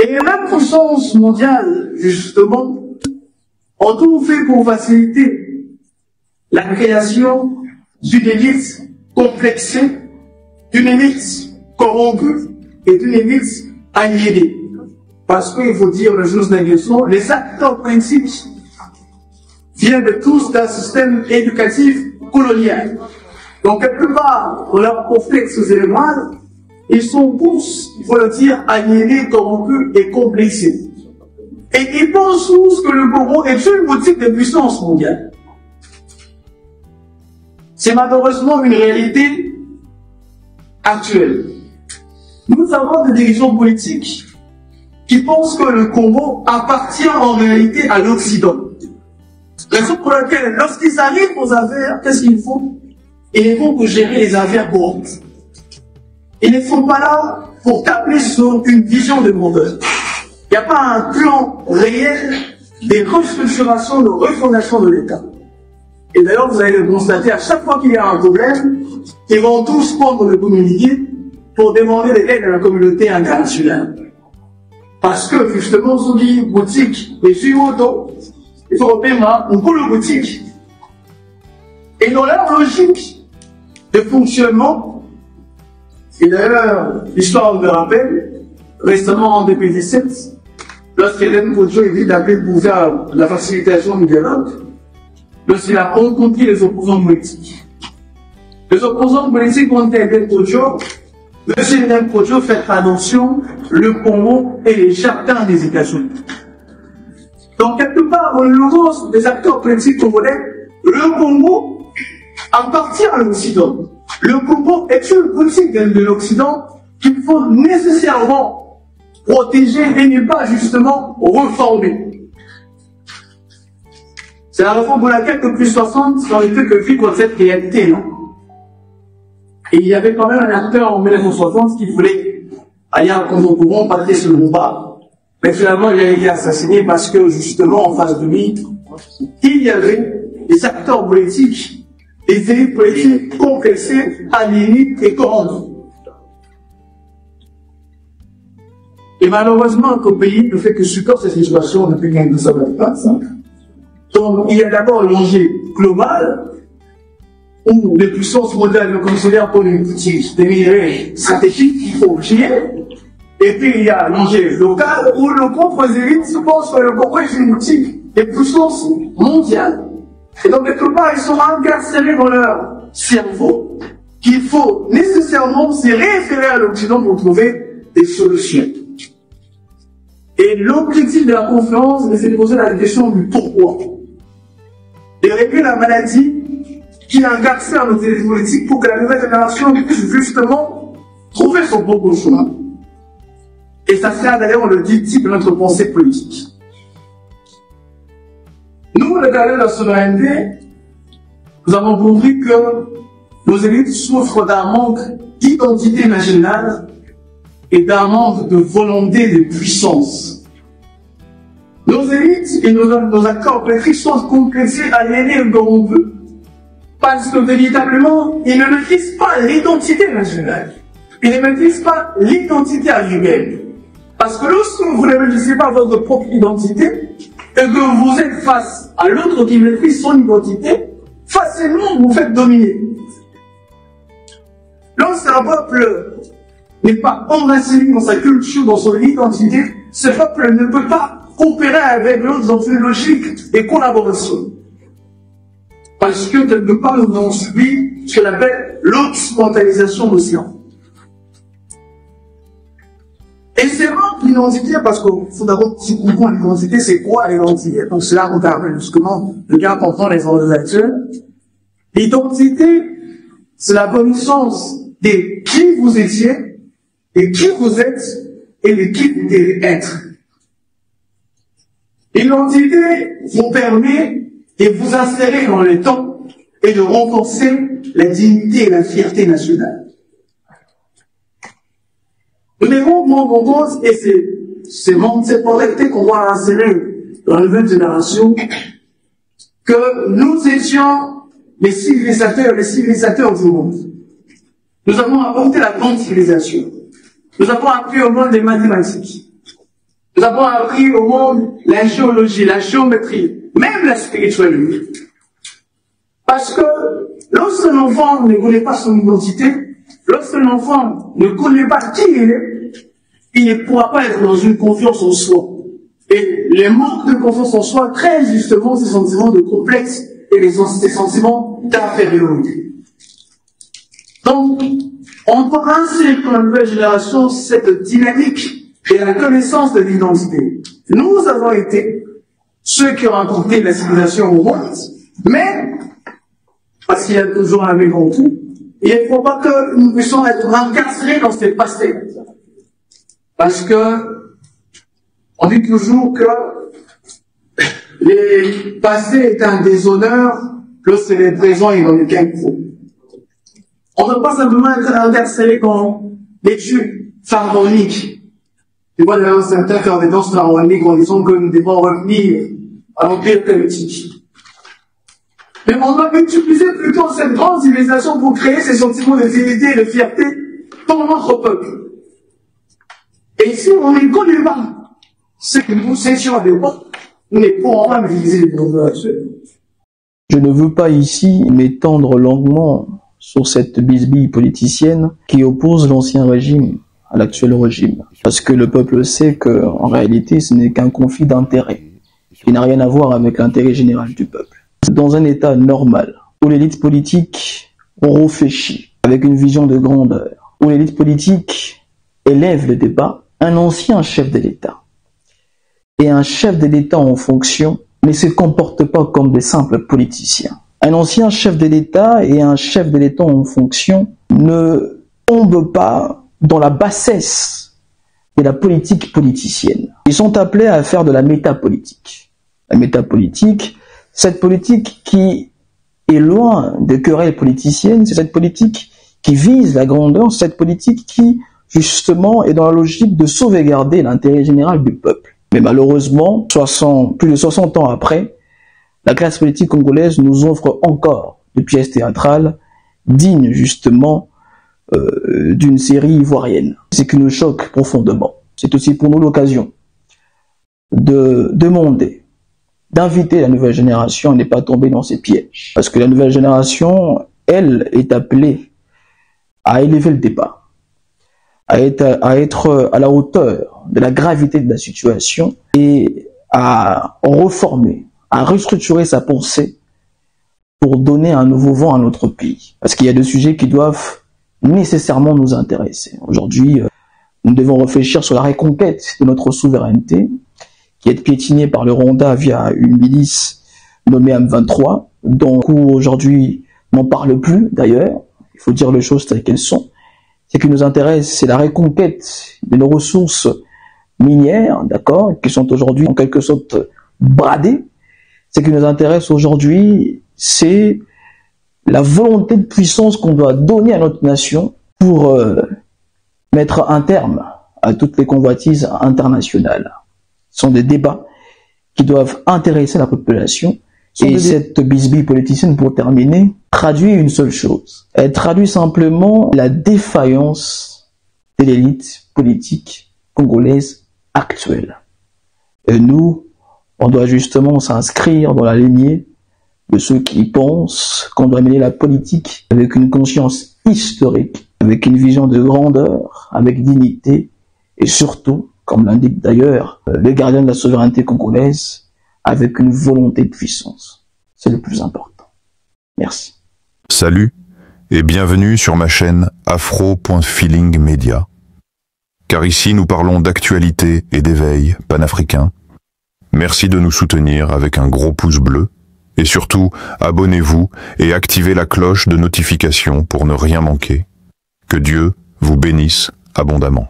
Et les mêmes puissances mondiales, justement, ont tout fait pour faciliter la création d'une élite complexée, d'une élite corrompue et d'une élite aliénée. Parce qu'il faut dire les choses d'intention, les acteurs principaux viennent de tous d'un système éducatif colonial. Donc, quelque part, dans leur complexe éléments, ils sont tous, il faut le dire, aliénés, corrompus et complexés. Et ils pensent tous que le Congo est une boutique de puissance mondiale. C'est malheureusement une réalité actuelle. Nous avons des dirigeants politiques qui pensent que le Congo appartient en réalité à l'Occident. Raison pour laquelle, lorsqu'ils arrivent aux affaires, qu'est-ce qu'ils font? Ils vont pour gérer les affaires courantes. Ils ne sont pas là pour taper sur une vision de grandeur. Il n'y a pas un plan réel de restructuration, de refondation de l'État. Et d'ailleurs, vous allez le constater, à chaque fois qu'il y a un problème, ils vont tous prendre le communiqué pour demander de l'aide à la communauté internationale. Parce que, justement, sous les boutiques, les suivotos, il faut repérer un peu le boutique. Et dans leur logique de fonctionnement, et d'ailleurs, l'histoire me rappelle, récemment en 2017, lorsqu'Hélène Kodjo est venue d'appeler pour faire la facilitation du dialogue, lorsqu'il a rencontré les opposants politiques. Les opposants politiques ont été Hélène Kodjo. Monsieur Hélène Kodjo fait attention, le Congo et les jardins des États-Unis. Donc, quelque part, au niveau des acteurs politiques congolais, le Congo appartient à l'Occident. Le Congo est une politique de l'Occident qu'il faut nécessairement protéger et ne pas justement reformer. C'est la raison pour laquelle depuis 60, on ne fait que vivre cette réalité, non? Et il y avait quand même un acteur en 1960 qui voulait aller à contre-courant, partir sur le combat. Mais finalement, il a été assassiné parce que justement, en face de lui, il y avait des acteurs politiques, des élites politiques complexées, aliénées et corrompues. Et malheureusement, qu'au pays ne fait que subir cette situation depuis 1925. Donc, il y a d'abord l'enjeu global, où les puissances mondiales le considèrent comme une boutique des minerais stratégiques qu'il faut gérer. Et puis, il y a l'enjeu local, où nos propres élites pensent que le Congo est une boutique des puissances mondiales. Et donc, quelque part, ils sont incarcérés dans leur cerveau qu'il faut nécessairement se référer à l'Occident pour trouver des solutions. Et l'objectif de la conférence, c'est de poser la question du pourquoi. De régler la maladie qui incarcère nos élites politiques pour que la nouvelle génération puisse justement trouver son propre chemin. Et ça sert d'ailleurs le type de notre pensée politique. Nous, le gardien de la souveraineté, nous avons compris que nos élites souffrent d'un manque d'identité nationale et d'un manque de volonté de puissance. Nos élites et nos accords politiques sont complexés, aliénés et corrompus parce que véritablement, ils ne maîtrisent pas l'identité nationale. Ils ne maîtrisent pas l'identité humaine. Parce que lorsque vous ne maîtrisez pas votre propre identité et que vous êtes face à l'autre qui maîtrise son identité, facilement vous faites dominer. Lorsqu'un peuple n'est pas enraciné dans sa culture, dans son identité, ce peuple ne peut pas coopérer avec l'autre dans une logique de collaboration. Parce que quelque part, nous avons subi ce qu'on appelle l'occidentalisation de l'océan. Et c'est vraiment l'identité, parce qu'il faut d'abord comprendre l'identité, c'est quoi l'identité? Donc c'est là qu'on permet justement de bien comprendre les ordres actuels. L'identité, c'est la connaissance de qui vous étiez, et qui vous êtes, et de qui vous devez être. L'identité vous permet de vous insérer dans le temps et de renforcer la dignité et la fierté nationale. Nous devons prendre en compte, et c'est cette modalité qu'on doit insérer dans la nouvelle génération, que nous étions les civilisateurs du monde. Nous avons apporté la grande civilisation. Nous avons appris au monde des mathématiques. Nous avons appris au monde la géologie, la géométrie, même la spiritualité. Parce que lorsque l'enfant ne connaît pas son identité, lorsque l'enfant ne connaît pas qui il ne pourra pas être dans une confiance en soi. Et les manques de confiance en soi créent justement ces sentiments de complexe et ces sentiments d'infériorité. Donc, on doit insérer dans la nouvelle génération cette dynamique et la connaissance de l'identité. Nous avons été ceux qui ont apporté la civilisation au monde, mais, parce qu'il y a toujours un mais en tout, il ne faut pas que nous puissions être incarcérés dans ce passé. Parce que, on dit toujours que les passés est un déshonneur lorsque les présents est dans le faux. On ne peut pas simplement être incarcéré dans l'étude pharaonique. Tu vois d'ailleurs certains faire des danses pharaoniques en disant que nous devons revenir à l'empire politique. Mais on doit utiliser plutôt cette grande civilisation pour créer ces sentiments de fierté et de fierté dans notre peuple. Et si on ne connaît pas ce que nous cessions à l'époque, nous ne pourrons pas utiliser les problèmes actuels. Je ne veux pas ici m'étendre longuement sur cette bisbille politicienne qui oppose l'ancien régime à l'actuel régime. Parce que le peuple sait qu'en réalité, ce n'est qu'un conflit d'intérêts qui n'a rien à voir avec l'intérêt général du peuple. Dans un état normal, où l'élite politique réfléchit avec une vision de grandeur, où l'élite politique élève le débat, un ancien chef de l'État et un chef de l'État en fonction ne se comportent pas comme des simples politiciens. Un ancien chef de l'État et un chef de l'État en fonction ne tombent pas dans la bassesse de la politique politicienne. Ils sont appelés à faire de la métapolitique. La métapolitique, cette politique qui est loin des querelles politiciennes, c'est cette politique qui vise la grandeur, c'est cette politique qui, justement, est dans la logique de sauvegarder l'intérêt général du peuple. Mais malheureusement, plus de 60 ans après, la classe politique congolaise nous offre encore des pièces théâtrales dignes, justement, d'une série ivoirienne. C'est qui nous choque profondément. C'est aussi pour nous l'occasion de demander, d'inviter la nouvelle génération à ne pas tomber dans ces pièges. Parce que la nouvelle génération, elle, est appelée à élever le débat, à être à la hauteur de la gravité de la situation et à reformer, à restructurer sa pensée pour donner un nouveau vent à notre pays. Parce qu'il y a des sujets qui doivent nécessairement nous intéresser. Aujourd'hui, nous devons réfléchir sur la reconquête de notre souveraineté, qui est piétinée par le Rwanda via une milice nommée M23, dont aujourd'hui n'en parle plus d'ailleurs. Il faut dire les choses telles qu'elles sont. Ce qui nous intéresse, c'est la reconquête de nos ressources minières, d'accord, qui sont aujourd'hui en quelque sorte bradées. Ce qui nous intéresse aujourd'hui, c'est la volonté de puissance qu'on doit donner à notre nation pour mettre un terme à toutes les convoitises internationales. Ce sont des débats qui doivent intéresser la population. Et cette bisbille politicienne, pour terminer, traduit une seule chose. Elle traduit simplement la défaillance de l'élite politique congolaise actuelle. Et nous, on doit justement s'inscrire dans la lignée de ceux qui pensent qu'on doit mener la politique avec une conscience historique, avec une vision de grandeur, avec dignité, et surtout, comme l'indique d'ailleurs les gardiens de la souveraineté congolaise, avec une volonté de puissance. C'est le plus important. Merci. Salut et bienvenue sur ma chaîne afro.feelingmedia. Car ici nous parlons d'actualité et d'éveil panafricain. Merci de nous soutenir avec un gros pouce bleu. Et surtout, abonnez-vous et activez la cloche de notification pour ne rien manquer. Que Dieu vous bénisse abondamment.